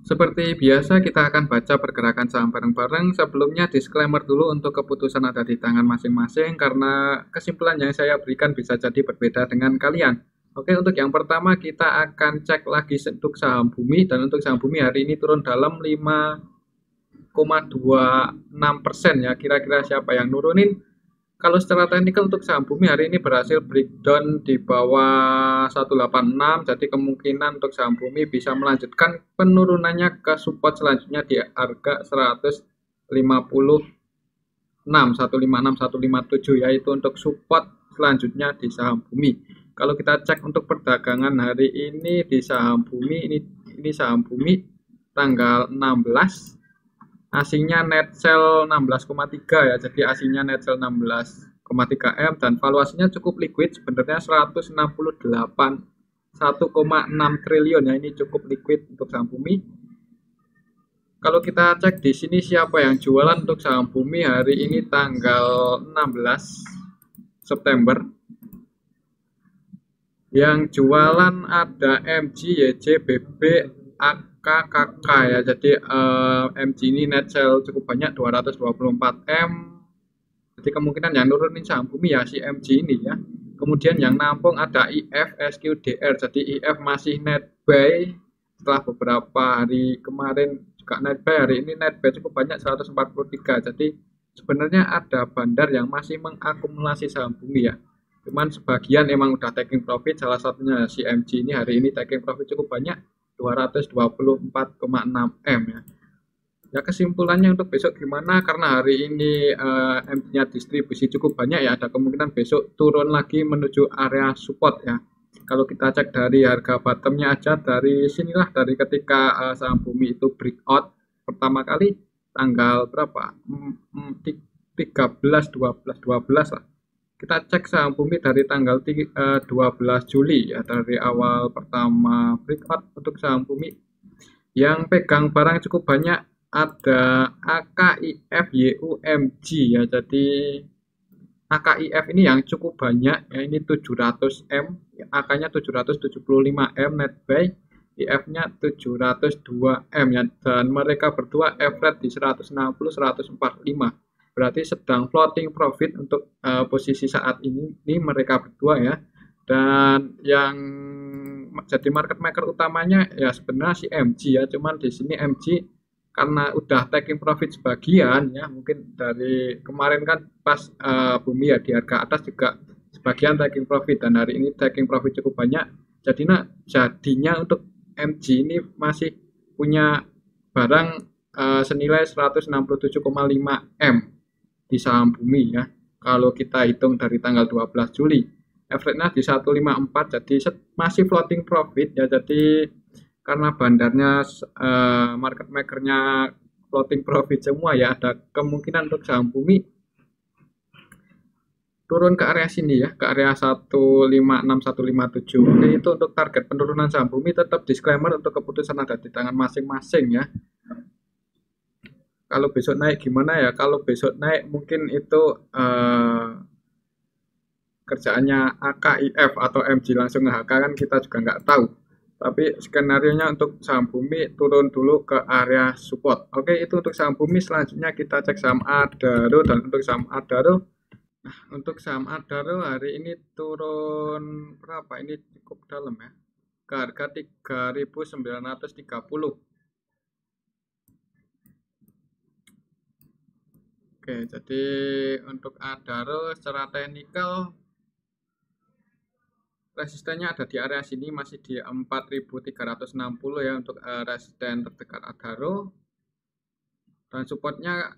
Seperti biasa, kita akan baca pergerakan saham bareng-bareng. Sebelumnya, disclaimer dulu untuk keputusan ada di tangan masing-masing, karena kesimpulan yang saya berikan bisa jadi berbeda dengan kalian. Oke, untuk yang pertama, kita akan cek lagi untuk saham bumi. Dan untuk saham bumi hari ini turun dalam 5,26% ya. Kira-kira siapa yang nurunin? Kalau secara teknikal untuk saham bumi hari ini berhasil breakdown di bawah 186, jadi kemungkinan untuk saham bumi bisa melanjutkan penurunannya ke support selanjutnya di harga 156, 157 yaitu untuk support selanjutnya di saham bumi. Kalau kita cek untuk perdagangan hari ini di saham bumi, ini saham bumi tanggal 16, asingnya net sell 16,3 ya, jadi asingnya net sell 16,3 M dan valuasinya cukup liquid sebenarnya 168 1,6 triliun ya, ini cukup liquid untuk saham bumi. Kalau kita cek di sini siapa yang jualan untuk saham bumi hari ini tanggal 16 September. Yang jualan ada MG, YJ, BB, KKK ya, jadi MG ini net sell cukup banyak 224 M, jadi kemungkinan yang nurunin saham bumi ya si MG ini ya. Kemudian yang nampung ada IF, SQDR, jadi IF masih net buy setelah beberapa hari kemarin juga net buy, hari ini net buy cukup banyak 143, jadi sebenarnya ada bandar yang masih mengakumulasi saham bumi ya. Cuman sebagian emang udah taking profit, salah satunya si MG ini hari ini taking profit cukup banyak 224,6 M ya. Ya kesimpulannya untuk besok gimana, karena hari ini MG-nya distribusi cukup banyak ya, ada kemungkinan besok turun lagi menuju area support ya. Kalau kita cek dari harga bottomnya aja, dari sinilah, dari ketika saham bumi itu breakout pertama kali tanggal berapa, 13, 12 lah. Kita cek saham bumi dari tanggal 12 Juli ya, dari awal pertama breakout untuk saham bumi. Yang pegang barang cukup banyak ada AKIF, YUMG ya, jadi AKIF ini yang cukup banyak ya, ini 700 M, AK-nya 775 M net buy, IF-nya 702 M ya, dan mereka berdua average di 160 145, berarti sedang floating profit untuk posisi saat ini mereka berdua ya. Dan yang jadi market maker utamanya ya sebenarnya si MG ya, cuman di sini MG karena udah taking profit sebagian ya, mungkin dari kemarin kan pas bumi ya di harga atas juga sebagian taking profit, dan hari ini taking profit cukup banyak, jadinya untuk MG ini masih punya barang senilai 167,5 M di saham bumi ya. Kalau kita hitung dari tanggal 12 Juli, average-nya di 154, jadi masih floating profit ya. Jadi karena bandarnya market maker-nya floating profit semua ya, ada kemungkinan untuk saham bumi turun ke area sini ya, ke area 156 157. Oke, itu untuk target penurunan saham bumi. Tetap disclaimer untuk keputusan ada di tangan masing-masing ya. Kalau besok naik gimana ya? Kalau besok naik mungkin itu kerjaannya AKIF atau MG langsung nge-HK kan kita juga nggak tahu. Tapi skenario nya untuk saham bumi turun dulu ke area support. Oke, itu untuk saham bumi. Selanjutnya kita cek saham Adaro, dan untuk saham Adaro, untuk saham Adaro hari ini turun berapa? Ini cukup dalam ya, ke harga 3.930. Oke, jadi untuk Adaro secara teknikal resistennya ada di area sini, masih di 4.360 ya untuk resisten terdekat Adaro, dan supportnya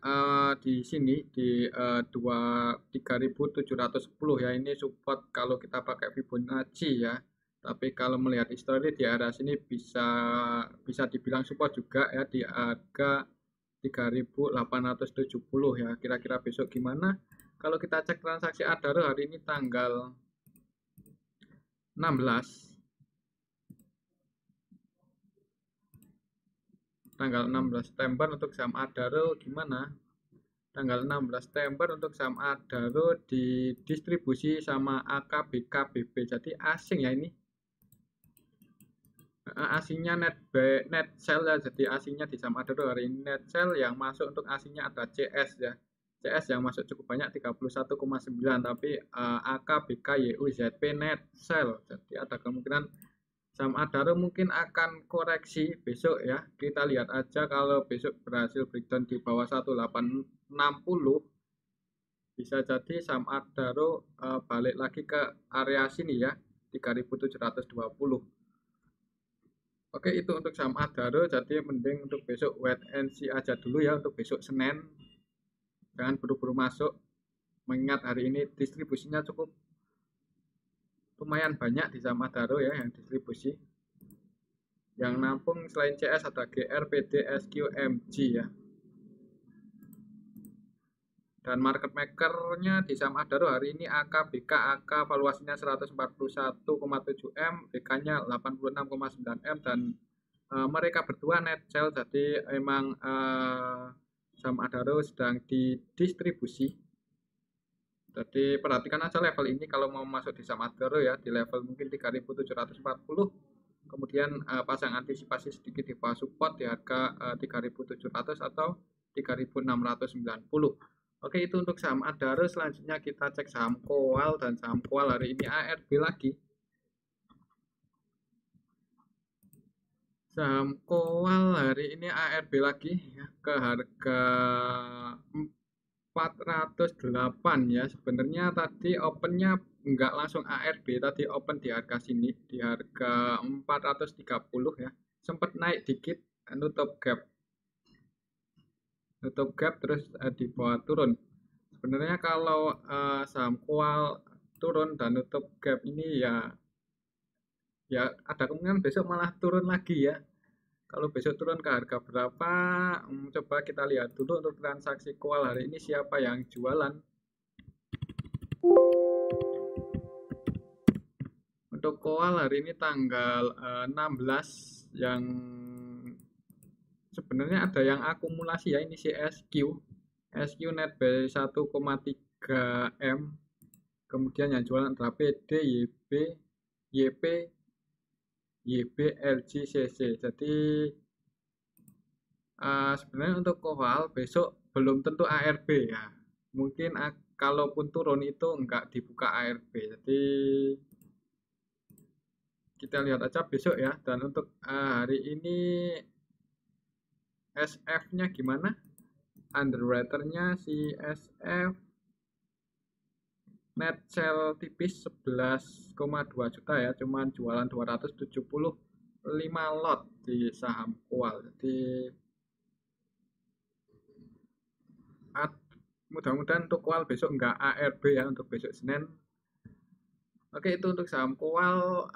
di sini di 3.710 ya, ini support kalau kita pakai Fibonacci ya. Tapi kalau melihat histori di area sini bisa dibilang support juga ya, di harga 3.870 ya. Kira-kira besok gimana? Kalau kita cek transaksi Adaro hari ini tanggal 16 September untuk saham Adaro gimana? Tanggal 16 September untuk saham Adaro didistribusi sama AKBK BB, jadi asing ya ini. asingnya net sell ya, jadi asingnya di saham Adaro hari ini net sell, yang masuk untuk asingnya ada CS ya. CS yang masuk cukup banyak 31,9, tapi AK, BK, YU, ZP net sell. Jadi ada kemungkinan saham Adaro mungkin akan koreksi besok ya. Kita lihat aja, kalau besok berhasil breakdown di bawah 1860, bisa jadi saham Adaro balik lagi ke area sini ya, 3720. Oke, itu untuk saham Adaro. Jadi mending untuk besok wait and see aja dulu ya, untuk besok Senin. Jangan buru-buru masuk, mengingat hari ini distribusinya cukup lumayan banyak di saham Adaro ya yang distribusi. Yang nampung selain CS ada GR, PD, SQ, MG ya. Dan market makernya di saham Adaro hari ini AK, BK, AK valuasinya 141,7 M, BK-nya 86,9 M, dan mereka berdua net sell. Jadi emang saham Adaro sedang didistribusi. Jadi perhatikan aja level ini kalau mau masuk di saham Adaro ya, di level mungkin 3740. Kemudian pasang antisipasi sedikit di bawah support di harga 3700 atau 3690. Oke, itu untuk saham Adaro. Selanjutnya kita cek saham Koal, dan saham Koal hari ini ARB lagi. Saham Koal hari ini ARB lagi ya, ke harga 408 ya. Sebenarnya tadi opennya enggak langsung ARB, tadi open di harga sini, di harga 430 ya. Sempat naik dikit, nutup gap terus di bawah turun. Sebenarnya kalau saham Koal turun dan nutup gap ini ya ada kemungkinan besok malah turun lagi ya. Kalau besok turun ke harga berapa, coba kita lihat dulu untuk transaksi Koal hari ini siapa yang jualan. Untuk Koal hari ini tanggal 16, yang sebenarnya ada yang akumulasi ya, ini SQ net by 1,3 M. Kemudian yang jualan adalah PD, YB, YP, YB, LG, CC. Jadi sebenarnya untuk Koal besok belum tentu ARB ya. Mungkin kalaupun turun itu enggak dibuka ARB. Jadi kita lihat aja besok ya. Dan untuk hari ini SF-nya gimana? Underwriter-nya si SF net sell tipis 11,2 juta ya, cuman jualan 275 lot di saham Koal. Jadi mudah-mudahan untuk Koal besok enggak ARB ya, untuk besok Senin. Oke, itu untuk saham Koal.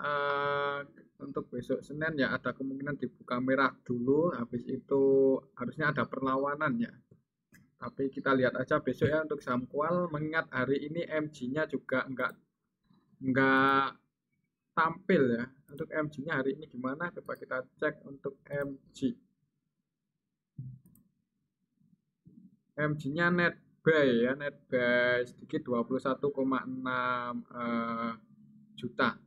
Untuk besok Senin ya ada kemungkinan dibuka merah dulu, habis itu harusnya ada perlawanan ya. Tapi kita lihat aja besok ya untuk saham Koal, mengingat hari ini MG-nya juga enggak tampil ya. Untuk MG-nya hari ini gimana? Coba kita cek untuk MG. MG-nya net buy ya, net buy sedikit 21,6 juta.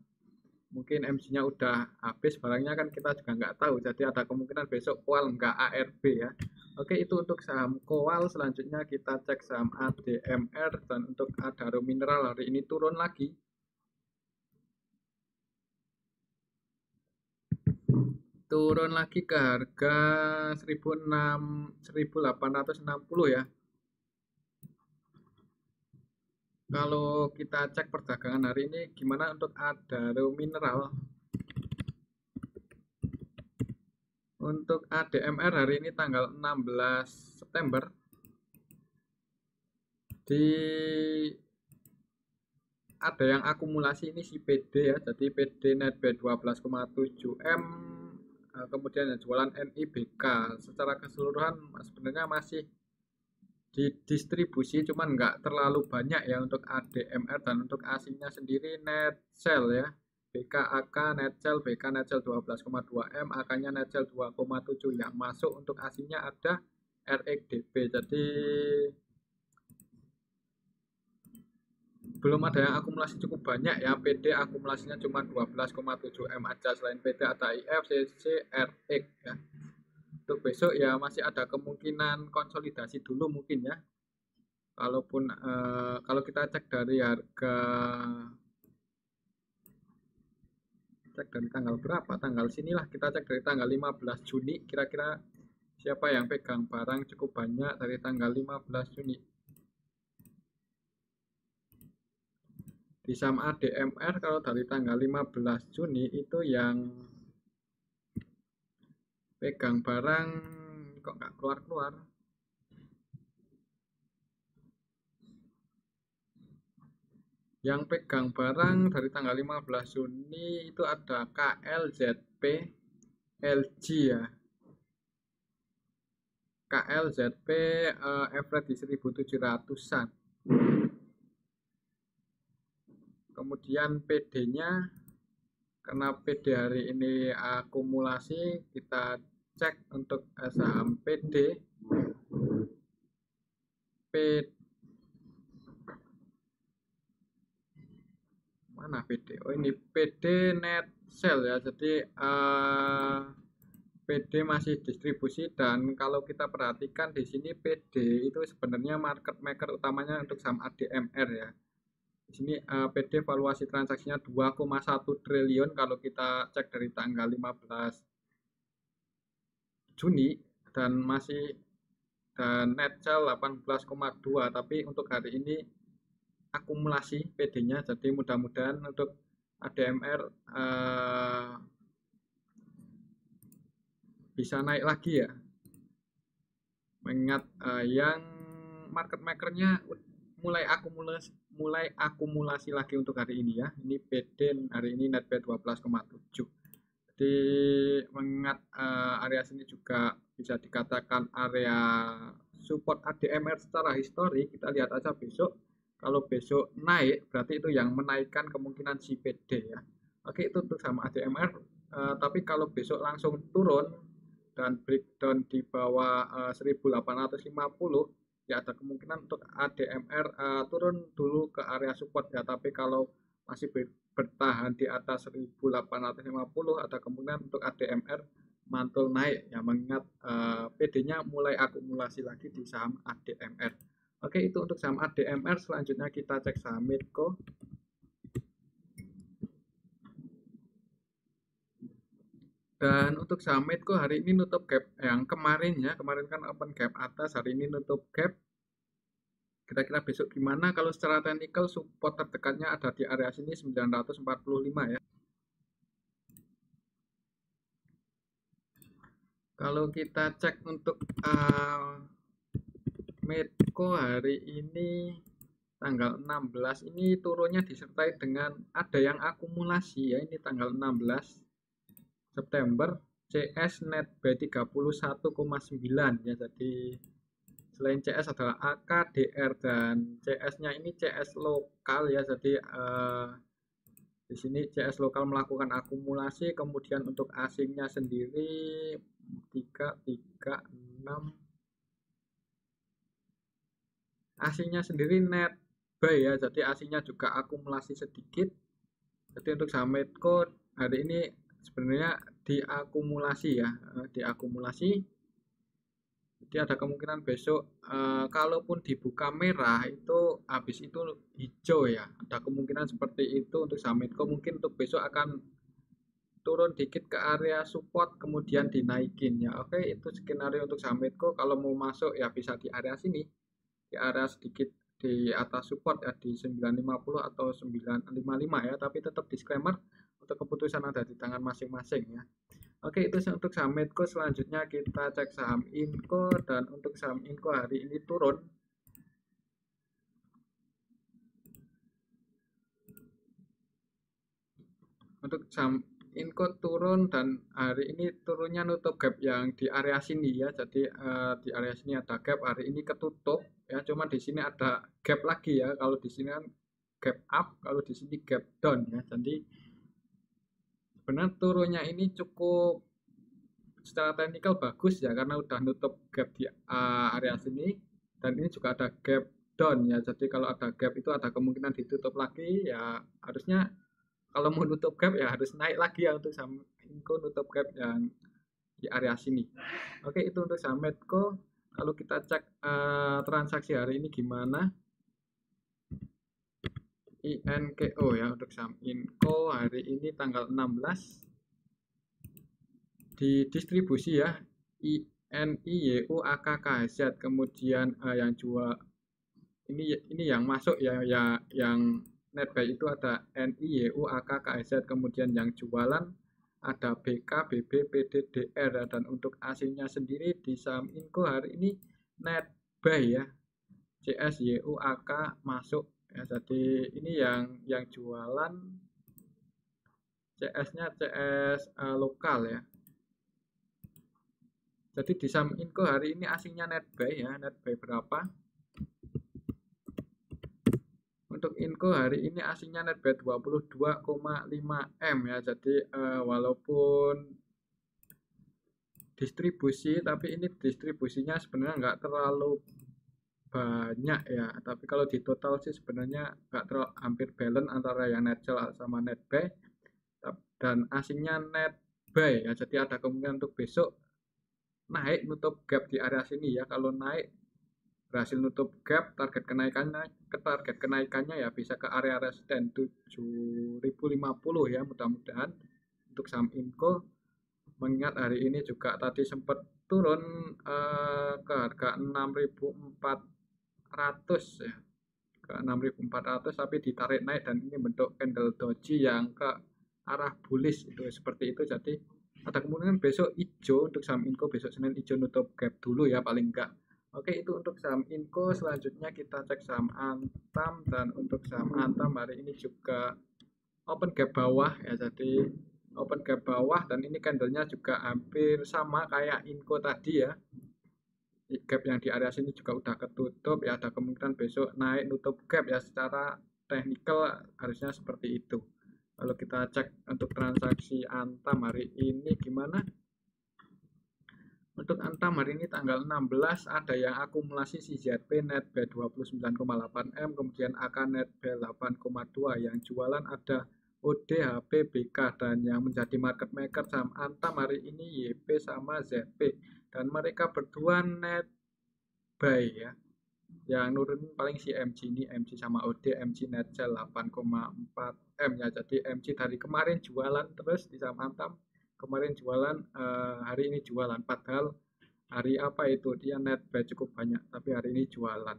Mungkin MG-nya udah habis barangnya, kan kita juga nggak tahu. Jadi ada kemungkinan besok Koal nggak ARB ya. Oke, itu untuk saham Koal. Selanjutnya kita cek saham ADMR, dan untuk Adaro Mineral hari ini turun lagi. Turun lagi ke harga 1860 ya. Kalau kita cek perdagangan hari ini gimana untuk Adaro Mineral. Untuk ADMR hari ini tanggal 16 September ada yang akumulasi, ini si PD ya. Jadi PD net by 12,7 M. Kemudian yang jualan NIBK. Secara keseluruhan sebenarnya masih didistribusi, cuman nggak terlalu banyak ya untuk ADMR. Dan untuk asingnya sendiri net sell ya, BK AK net sell, BK net sell 12,2 M, AK nya net sell 2,7. yang masuk untuk asingnya ada RXDB. Jadi belum ada yang akumulasi cukup banyak ya. PD akumulasinya cuma 12,7 M aja. Selain PD ada IF, CC, RX ya. Untuk besok ya masih ada kemungkinan konsolidasi dulu mungkin ya. Kalaupun kalau kita cek dari harga, cek dari tanggal berapa, tanggal sinilah, kita cek dari tanggal 15 Juni kira-kira siapa yang pegang barang cukup banyak dari tanggal 15 Juni. Di saham ADMR kalau dari tanggal 15 Juni itu yang pegang barang kok nggak keluar-keluar. Yang pegang barang dari tanggal 15 Juni itu ada KLZP, LG ya. KLZP average di 1700-an. Kemudian PD-nya, karena PD hari ini akumulasi, kita cek untuk saham PD. Mana PD? Oh ini PD net sell ya. Jadi PD masih distribusi, dan kalau kita perhatikan di sini PD itu sebenarnya market maker utamanya untuk saham ADMR ya. Di sini PD valuasi transaksinya 2,1 triliun kalau kita cek dari tanggal 15 Juni, dan net sell 18,2, tapi untuk hari ini akumulasi PD-nya, jadi mudah-mudahan untuk ADMR bisa naik lagi ya, mengingat yang market makernya mulai akumulasi lagi untuk hari ini ya. Ini PD hari ini net P 12,7. Jadi mengingat area sini juga bisa dikatakan area support ADMR secara histori, kita lihat aja besok. Kalau besok naik berarti itu yang menaikkan kemungkinan si PD ya. Oke, itu untuk sama ADMR. Tapi kalau besok langsung turun dan breakdown di bawah 1850, ya ada kemungkinan untuk ADMR turun dulu ke area support ya. Tapi kalau masih bertahan di atas 1850, ada kemungkinan untuk ADMR mantul naik ya, mengingat PD-nya mulai akumulasi lagi di saham ADMR. Oke, itu untuk saham ADMR. Selanjutnya kita cek saham Medco. Dan untuk saham Medco hari ini nutup gap yang kemarin ya. Kemarin kan open gap atas, hari ini nutup gap. Kira-kira besok gimana? Kalau secara teknikal support terdekatnya ada di area sini 945 ya. Kalau kita cek untuk Medco hari ini tanggal 16 ini turunnya disertai dengan ada yang akumulasi ya. Ini tanggal 16 September CS net B31,9 ya. Jadi selain CS adalah AK, DR, dan CS-nya ini CS lokal ya. Jadi di sini CS lokal melakukan akumulasi, kemudian untuk asingnya sendiri 336, asingnya sendiri net buy ya. Jadi asingnya juga akumulasi sedikit. Jadi untuk saham Medco hari ini sebenarnya diakumulasi ya, diakumulasi. Jadi ada kemungkinan besok kalaupun dibuka merah itu habis itu hijau ya. Ada kemungkinan seperti itu untuk saham Medco. Mungkin untuk besok akan turun dikit ke area support kemudian dinaikin ya. Oke, itu skenario untuk saham Medco. Kalau mau masuk ya bisa di area sini, di area sedikit di atas support ya, di 950 atau 955 ya. Tapi tetap disclaimer, untuk keputusan ada di tangan masing-masing ya. Oke, itu untuk saham Medco. Selanjutnya kita cek saham Inco, dan untuk saham Inco hari ini turun. Untuk saham Inco turun, dan hari ini turunnya nutup gap yang di area sini ya. Jadi di area sini ada gap, hari ini ketutup ya. Cuma di sini ada gap lagi ya. Kalau di sini kan gap up, kalau di sini gap down ya. Jadi sebenarnya turunnya ini cukup secara teknikal bagus ya, karena udah nutup gap di area sini, dan ini juga ada gap breakdown ya. Jadi kalau ada gap itu ada kemungkinan ditutup lagi ya, harusnya kalau mau nutup gap ya harus naik lagi ya untuk saham Inco nutup gap yang di area sini. Oke, itu untuk saham Medco. Kalau kita cek transaksi hari ini gimana? INKO ya untuk saham Inco hari ini tanggal 16 di distribusi ya, INIYU AKKZ, kemudian yang jual ini yang masuk ya, yang net buy itu ada NIYU AKKZ, kemudian yang jualan ada BK, BB, PDDR, dan untuk aslinya sendiri di saham Inco hari ini net buy ya, CSYU AK masuk ya. Jadi ini yang jualan CS-nya CS lokal ya. Jadi di saham Inco hari ini asingnya net buy ya, net buy berapa? Untuk Inco hari ini asingnya net buy 22,5 M ya. Jadi walaupun distribusi, tapi ini distribusinya sebenarnya nggak terlalu banyak ya. Tapi kalau di total sih sebenarnya nggak terlalu, hampir balance antara yang net sell sama net buy, dan asingnya net buy ya. Jadi ada kemungkinan untuk besok naik nutup gap di area sini ya. Kalau naik berhasil nutup gap, target kenaikannya ya bisa ke area resisten 7050 ya, mudah-mudahan untuk saham Inco. Mengingat hari ini juga tadi sempat turun ke harga 6400 ya, ke 6400, tapi ditarik naik dan ini bentuk candle doji yang ke arah bullish itu seperti itu. Jadi ada kemungkinan besok hijau untuk saham Inco, besok Senin hijau nutup gap dulu ya paling enggak. Oke, itu untuk saham Inco. Selanjutnya kita cek saham Antam, dan untuk saham Antam hari ini juga open gap bawah ya. Jadi open gap bawah dan ini candlenya juga hampir sama kayak Inco tadi ya. Gap yang di area sini juga udah ketutup ya, ada kemungkinan besok naik nutup gap ya, secara teknikal harusnya seperti itu. Kalau kita cek untuk transaksi Antam hari ini gimana? Untuk Antam hari ini tanggal 16 ada yang akumulasi CZP net buy 29,8 M, kemudian AK net buy 8,2. Yang jualan ada ODHP, BK, dan yang menjadi market maker saham Antam hari ini YP sama ZP, dan mereka berdua net buy ya. Yang nurun paling si MG ini, MG sama OD, MG net sell 8,4 M ya. Jadi MG dari kemarin jualan terus di saham Antam, kemarin jualan, hari ini jualan, padahal hari apa itu dia net buy cukup banyak tapi hari ini jualan.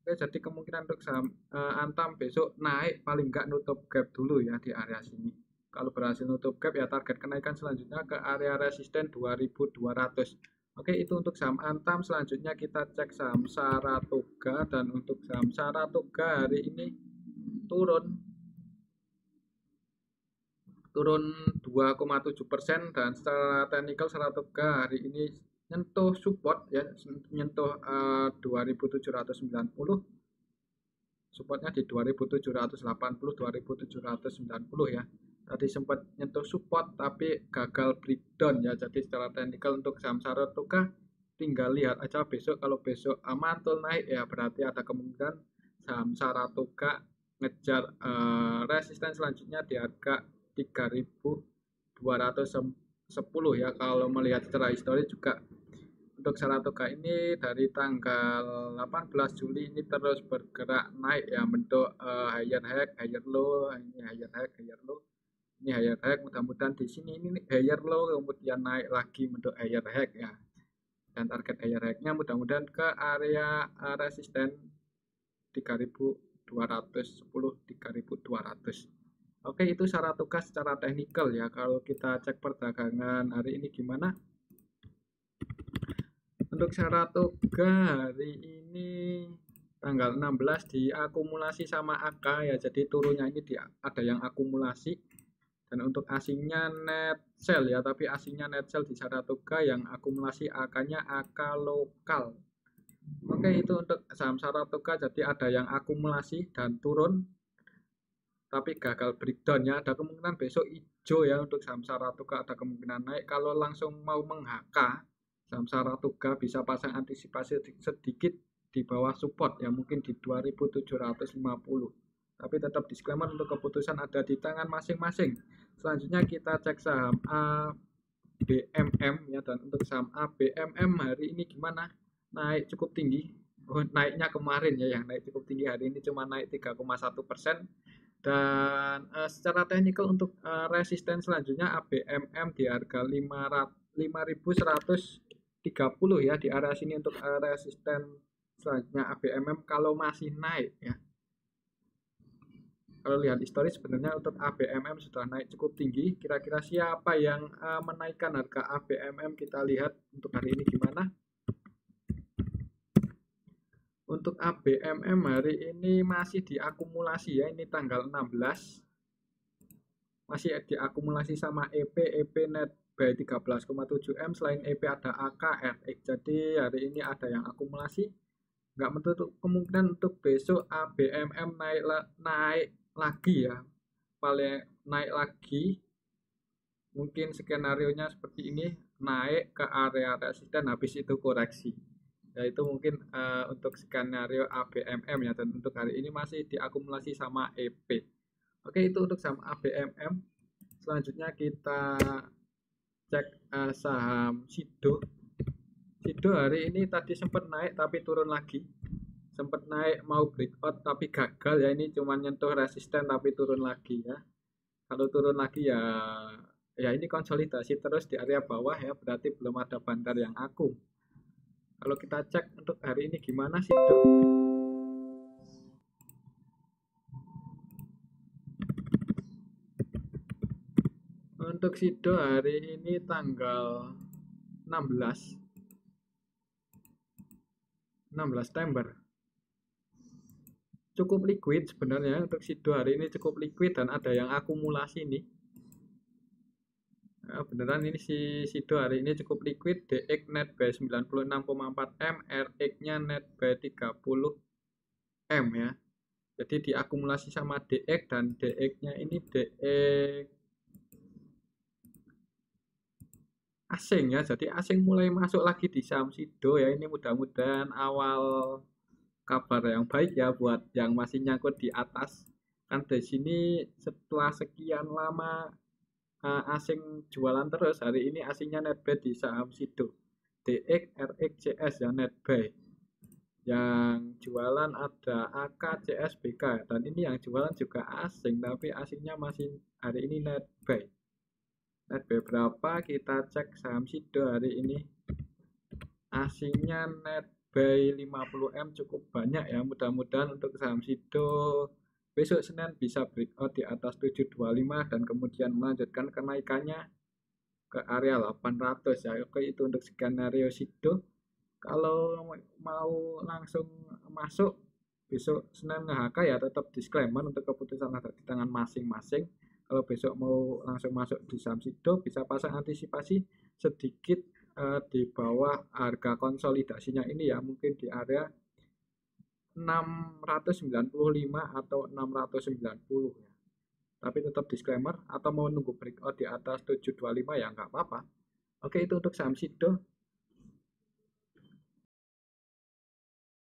Oke, jadi kemungkinan untuk saham Antam besok naik paling nggak nutup gap dulu ya di area sini. Kalau berhasil nutup gap ya target kenaikan selanjutnya ke area resisten 2200. Oke, itu untuk saham Antam. Selanjutnya kita cek saham Saratoga, dan untuk saham Saratoga hari ini turun 2,7%, dan secara teknikal Saratoga hari ini nyentuh support ya, nyentuh 2790, supportnya di 2780, 2790 ya. Tadi sempat nyentuh support tapi gagal breakdown ya. Jadi secara teknikal untuk saham Saratoga tinggal lihat aja besok. Kalau besok mantul naik ya berarti ada kemungkinan saham Saratoga ngejar resisten selanjutnya di harga 3210 ya. Kalau melihat secara histori juga untuk Saratoga ini dari tanggal 18 Juli ini terus bergerak naik ya, bentuk higher high, higher low, ini higher high, higher low, ini higher high. Mudah-mudahan di sini ini higher low kemudian naik lagi bentuk higher high ya, dan target higher high-nya mudah-mudahan ke area resisten 3210, 3200. Oke, itu Saratoga secara teknikal ya. Kalau kita cek perdagangan hari ini gimana? Untuk Saratoga hari ini tanggal 16 diakumulasi sama AK ya, jadi turunnya ini ada yang akumulasi. Dan untuk asingnya net sell ya, tapi asingnya net sell di Saratoga, yang akumulasi AK-nya AK lokal. Oke, itu untuk saham Saratoga, jadi ada yang akumulasi dan turun tapi gagal breakdown ya. Ada kemungkinan besok hijau ya untuk saham Saratoga, ada kemungkinan naik. Kalau langsung mau meng-HK saham Saratoga bisa pasang antisipasi sedikit di bawah support ya, mungkin di 2750. Tapi tetap disclaimer, untuk keputusan ada di tangan masing-masing. Selanjutnya kita cek saham ABMM ya, dan untuk saham ABMM hari ini gimana? Naik cukup tinggi. Naiknya kemarin ya yang naik cukup tinggi, hari ini cuma naik 3,1%. Dan secara teknikal untuk resisten selanjutnya ABMM di harga 5.130 ya, di area sini untuk resisten selanjutnya ABMM kalau masih naik ya. Kalau lihat historis sebenarnya untuk ABMM sudah naik cukup tinggi. Kira-kira siapa yang menaikkan harga ABMM? Kita lihat untuk hari ini gimana. Untuk ABMM hari ini masih diakumulasi ya, ini tanggal 16. Masih diakumulasi sama EP net by 13,7 M. Selain EP ada AKRX. Jadi hari ini ada yang akumulasi. Nggak menutup kemungkinan untuk besok ABMM naik lagi ya, paling naik lagi. Mungkin skenario-nya seperti ini, naik ke area resisten habis itu koreksi. Ya itu mungkin untuk skenario ABMM ya, dan untuk hari ini masih diakumulasi sama EP. Oke, itu untuk saham ABMM. Selanjutnya kita cek saham Sido. Sido hari ini tadi sempat naik tapi turun lagi. Sempat naik mau breakout tapi gagal ya, ini cuma nyentuh resisten tapi turun lagi ya. Kalau turun lagi ya ini konsolidasi terus di area bawah ya, berarti belum ada bandar yang akum. Kalau kita cek untuk hari ini gimana sih Dok? Untuk Sido hari ini tanggal 16 September. Cukup liquid sebenarnya untuk Sido hari ini, cukup liquid dan ada yang akumulasi nih. Nah, beneran ini si Sido hari ini cukup liquid. DX net by 96,4 M, RX nya net by 30 M ya. Jadi diakumulasi sama DX, dan DX nya ini DX asing ya. Jadi asing mulai masuk lagi di saham Sido ya. Ini mudah-mudahan awal kabar yang baik ya buat yang masih nyangkut di atas. Kan di sini setelah sekian lama asing jualan terus, hari ini asingnya net buy di saham Sido. DX, RX, CS ya net buy. Yang jualan ada AK, CS, BK, dan ini yang jualan juga asing, tapi asingnya masih hari ini net buy. Net buy berapa? Kita cek saham Sido hari ini. Asingnya net by 50 M cukup banyak ya. Mudah-mudahan untuk saham Sido besok Senin bisa breakout di atas 725 dan kemudian melanjutkan kenaikannya ke area 800 ya. Oke, itu untuk skenario Sido. Kalau mau langsung masuk besok Senin nge-HK ya tetap disclaimer, untuk keputusan ada di tangan masing-masing. Kalau besok mau langsung masuk di saham Sido bisa pasang antisipasi sedikit di bawah harga konsolidasinya ini ya, mungkin di area 695 atau 690 ya. Tapi tetap disclaimer, atau mau nunggu breakout di atas 725 ya nggak apa-apa. Oke, itu untuk saham Sido.